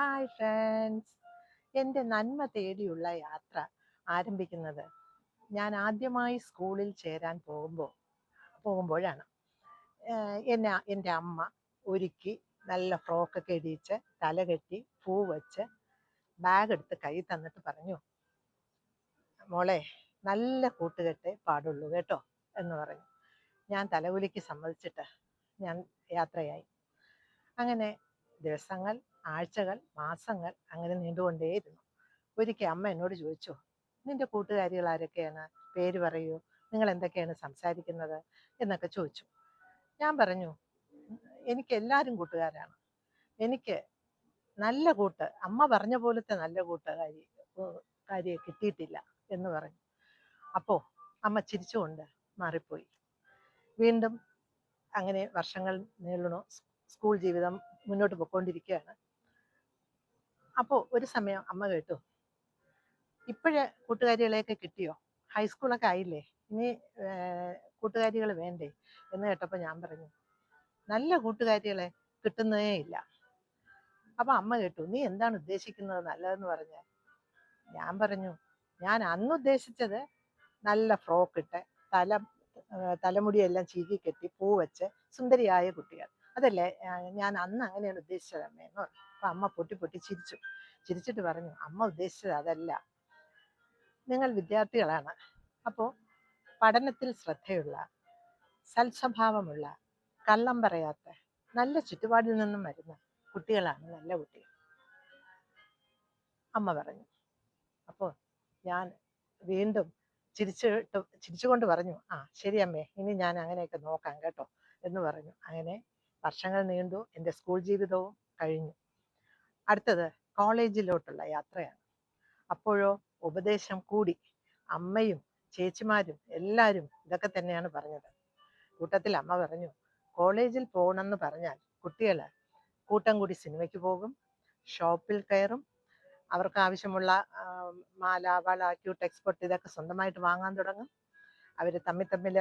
Hi friends. എൻ്റെ നന്മ തേടിയുള്ള യാത്ര ആരംഭിക്കുന്നത് ഞാൻ ആദ്യമായി സ്കൂളിൽ ചേരാൻ പോകുമ്പോഴാണ്. എൻ്റെ അമ്മ ഒരുക്കി നല്ല ഫ്രോക്കൊക്കെ ഇടിയിച്ച് തലകെട്ടി പൂ വെച്ച് ബാഗ് എടുത്ത് കൈ തന്നിട്ട് പറഞ്ഞു, മോളെ നല്ല കൂട്ടുകെട്ടേ പാടുള്ളൂ കേട്ടോ എന്ന് പറഞ്ഞു. ഞാൻ തലകുലുക്കി സമ്മതിച്ചിട്ട് ഞാൻ യാത്രയായി. അങ്ങനെ ദിവസങ്ങൾ, ആഴ്ചകൾ, മാസങ്ങൾ അങ്ങനെ നീണ്ടുകൊണ്ടേയിരുന്നു. ഒരിക്കൽ അമ്മ എന്നോട് ചോദിച്ചു, നിന്റെ കൂട്ടുകാരികൾ ആരൊക്കെയാണ്, പേര് പറയൂ, നിങ്ങൾ എന്തൊക്കെയാണ് സംസാരിക്കുന്നത് എന്നൊക്കെ ചോദിച്ചു. ഞാൻ പറഞ്ഞു, എനിക്ക് എല്ലാവരും കൂട്ടുകാരാണ്. എനിക്ക് നല്ല കൂട്ട്, അമ്മ പറഞ്ഞ പോലത്തെ നല്ല കാര്യ കിട്ടിയിട്ടില്ല എന്ന് പറഞ്ഞു. അപ്പോ അമ്മ ചിരിച്ചുകൊണ്ട് മാറിപ്പോയി. വീണ്ടും അങ്ങനെ വർഷങ്ങൾ നീളുന്നു. സ്കൂൾ ജീവിതം മുന്നോട്ട് പോയിക്കൊണ്ടിരിക്കുകയാണ്. അപ്പോൾ ഒരു സമയം അമ്മ കേട്ടു, ഇപ്പോഴേ കൂട്ടുകാരികളെയൊക്കെ കിട്ടിയോ, ഹൈസ്കൂളൊക്കെ ആയില്ലേ, ഇനി കൂട്ടുകാരികൾ വേണ്ടേ എന്ന് കേട്ടപ്പോൾ ഞാൻ പറഞ്ഞു, നല്ല കൂട്ടുകാരികളെ കിട്ടുന്നതേ ഇല്ല. അപ്പൊ അമ്മ കേട്ടു, നീ എന്താണ് ഉദ്ദേശിക്കുന്നത് നല്ലതെന്ന് പറഞ്ഞാൽ? ഞാൻ പറഞ്ഞു, ഞാൻ അന്ന് ഉദ്ദേശിച്ചത് നല്ല ഫ്രോക്ക് ഇട്ട് തലമുടിയെല്ലാം ചീകി കെട്ടി പൂ വെച്ച് സുന്ദരിയായ കുട്ടികൾ, അതല്ലേ ഞാൻ അന്ന് അങ്ങനെയാണ് ഉദ്ദേശിച്ചത് അമ്മയെന്ന് പറഞ്ഞു. അപ്പൊ അമ്മ പൊട്ടി പൊട്ടി ചിരിച്ചിട്ട് പറഞ്ഞു, അമ്മ ഉദ്ദേശിച്ചത് അതല്ല. നിങ്ങൾ വിദ്യാർത്ഥികളാണ്. അപ്പോൾ പഠനത്തിൽ ശ്രദ്ധയുള്ള, സൽസ്വഭാവമുള്ള, കള്ളം പറയാത്ത, നല്ല ചുറ്റുപാടിൽ നിന്നും വരുന്ന കുട്ടികളാണ് നല്ല കുട്ടികൾ, അമ്മ പറഞ്ഞു. അപ്പോൾ ഞാൻ വീണ്ടും ചിരിച്ചുകൊണ്ട് പറഞ്ഞു, ആ ശരി അമ്മേ, ഇനി ഞാൻ അങ്ങനെയൊക്കെ നോക്കാം കേട്ടോ എന്ന് പറഞ്ഞു. അങ്ങനെ വർഷങ്ങൾ നീണ്ടു. എൻ്റെ സ്കൂൾ ജീവിതവും കഴിഞ്ഞു. അടുത്തത് കോളേജിലോട്ടുള്ള യാത്രയാണ്. അപ്പോഴോ ഉപദേശം കൂടി. അമ്മയും ചേച്ചിമാരും എല്ലാവരും ഇതൊക്കെ തന്നെയാണ് പറഞ്ഞത്. കൂട്ടത്തിൽ അമ്മ പറഞ്ഞു, കോളേജിൽ പോകണമെന്ന് പറഞ്ഞാൽ കുട്ടികൾ കൂട്ടം കൂടി സിനിമയ്ക്ക് പോകും, ഷോപ്പിൽ കയറും, അവർക്ക് ആവശ്യമുള്ള മാല, വള, ക്യൂട്ട്, എക്സ്പോർട്ട് ഇതൊക്കെ സ്വന്തമായിട്ട് വാങ്ങാൻ തുടങ്ങും. അവർ തമ്മിൽ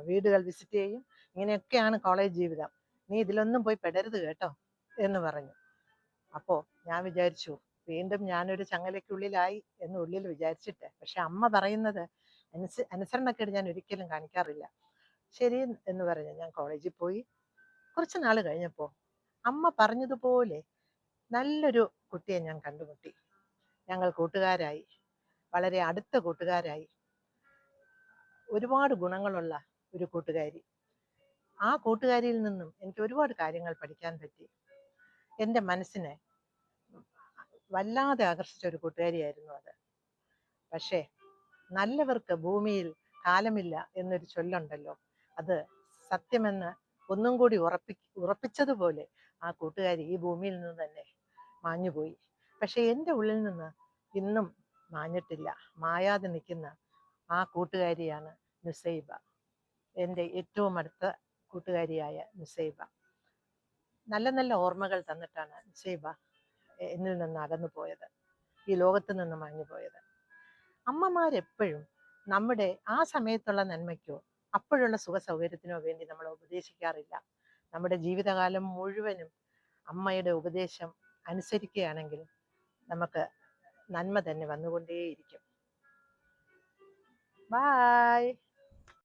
വീടുകൾ വിസിറ്റ് ചെയ്യും. ഇങ്ങനെയൊക്കെയാണ് കോളേജ് ജീവിതം. നീ ഇതിലൊന്നും പോയി പെടരുത് കേട്ടോ എന്ന് പറഞ്ഞു. അപ്പോൾ ഞാൻ വിചാരിച്ചു, വീണ്ടും ഞാനൊരു ചങ്ങലയ്ക്കുള്ളിലായി എന്ന് ഉള്ളിൽ വിചാരിച്ചിട്ട്. പക്ഷെ അമ്മ പറയുന്നത് അനുസരണക്കേട് ഞാൻ ഒരിക്കലും കാണിക്കാറില്ല. ശരി എന്ന് പറഞ്ഞ് ഞാൻ കോളേജിൽ പോയി. കുറച്ച് നാൾ കഴിഞ്ഞപ്പോൾ അമ്മ പറഞ്ഞതുപോലെ നല്ലൊരു കുട്ടിയെ ഞാൻ കണ്ടുമുട്ടി. ഞങ്ങൾ കൂട്ടുകാരായി, വളരെ അടുത്ത കൂട്ടുകാരായി. ഒരുപാട് ഗുണങ്ങളുള്ള ഒരു കൂട്ടുകാരി. ആ കൂട്ടുകാരിയിൽ നിന്നും എനിക്ക് ഒരുപാട് കാര്യങ്ങൾ പഠിക്കാൻ പറ്റി. എൻ്റെ മനസ്സിനെ വല്ലാതെ ആകർഷിച്ച ഒരു കൂട്ടുകാരിയായിരുന്നു അത്. പക്ഷേ നല്ലവർക്ക് ഭൂമിയിൽ കാലമില്ല എന്നൊരു ചൊല്ലുണ്ടല്ലോ, അത് സത്യമെന്ന് ഒന്നും കൂടി ഉറപ്പിച്ചതുപോലെ ആ കൂട്ടുകാരി ഈ ഭൂമിയിൽ നിന്ന് തന്നെ മാഞ്ഞുപോയി. പക്ഷെ എൻ്റെ ഉള്ളിൽ നിന്ന് ഇന്നും മാഞ്ഞിട്ടില്ല. മായാതെ നിൽക്കുന്ന ആ കൂട്ടുകാരിയാണ് നുസൈബ. എൻ്റെ ഏറ്റവും അടുത്ത കൂട്ടുകാരിയായ നുസൈബ. നല്ല നല്ല ഓർമ്മകൾ തന്നിട്ടാണ് നുസൈബ എന്നിൽ നിന്ന് അകന്നു പോയത്, ഈ ലോകത്ത് നിന്ന് മാഞ്ഞു പോയത്. അമ്മമാരെപ്പോഴും നമ്മുടെ ആ സമയത്തുള്ള നന്മയ്ക്കോ അപ്പോഴുള്ള സുഖ സൗകര്യത്തിനോ വേണ്ടി നമ്മളെ ഉപദേശിക്കാറില്ല. നമ്മുടെ ജീവിതകാലം മുഴുവനും അമ്മയുടെ ഉപദേശം അനുസരിക്കുകയാണെങ്കിൽ നമുക്ക് നന്മ തന്നെ വന്നുകൊണ്ടേയിരിക്കും. ബായ്.